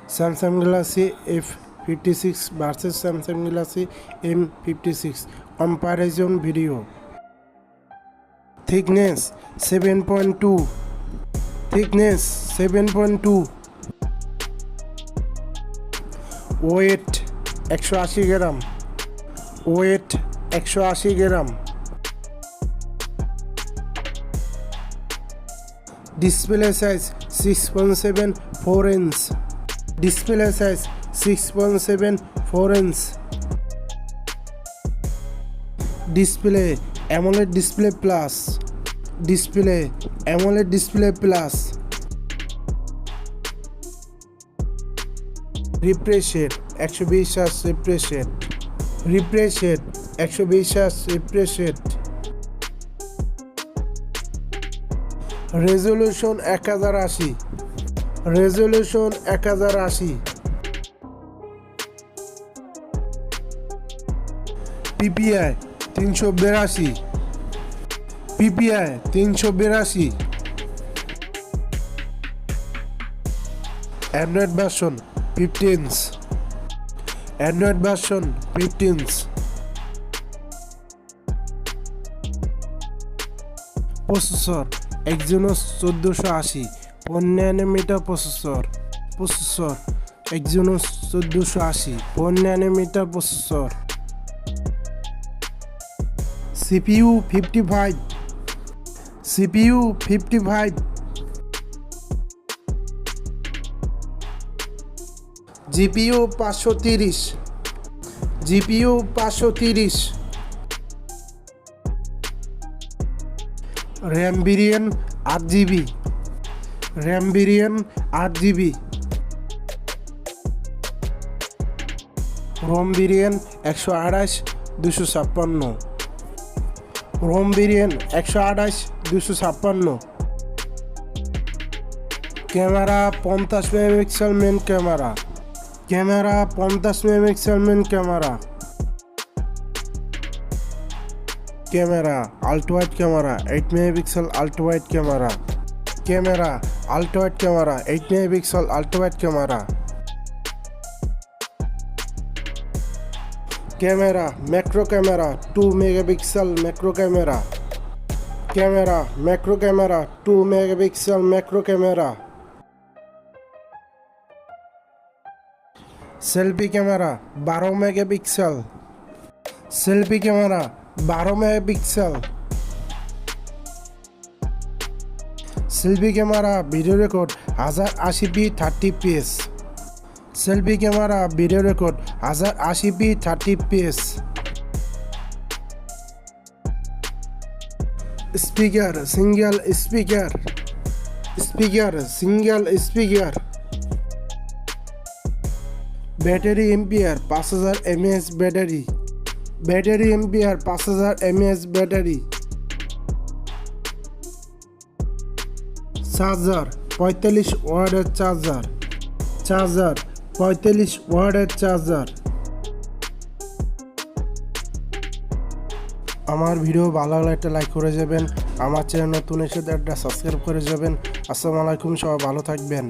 Samsung Galaxy F56 versus Samsung Galaxy M56 comparison video. Thickness 7.2. Thickness 7.2. Weight 180 গ্রাম. Weight 180 গ্রাম. Display size 6.74 inch. Display size 6.74 inch. Display AMOLED display plus. Display AMOLED display plus. Refresh rate 120 Hz refresh rate. Refresh rate 120 Hz refresh rate. Resolution 1080. Resolution 1080. PPI 382. PPI 382. Android version 15. Android version 15. Processor Exynos 1480 4nm processor. Exynos 1480 4nm processor. CPU 55. CPU 55. GPU 530. GPU 530. RAM variant 8GB. RAM variant 8GB. ROM variant 128 256. ROM variant 128 256. Camera 50 megapixel main camera. Camera 50 megapixel main camera. Camera ultra wide camera 8 megapixel ultra wide camera. Camera ultra wide camera 8 megapixel ultra wide camera. Camera macro camera 2 megapixel macro camera. Camera macro camera 2 megapixel macro camera. Selfie camera 12 megapixel. Selfie camera 12 megapixel. Selfie camera video record 1080p 30fps. Selfie camera video record 1080p 30fps. Speaker single speaker. Speaker single speaker. Battery ampere 5000 mAh battery. Battery ampere 5000 mAh battery. Charger 45 ওয়াটের charger. Charger 45 ওয়াটের charger. আমার video ভালো লাগলে একটা like করে যাবেন. আমার channel নতুন এসে একটা সাবস্ক্রাইব করে যাবেন. আসসালামু আলাইকুম, সবাই ভালো থাকবেন.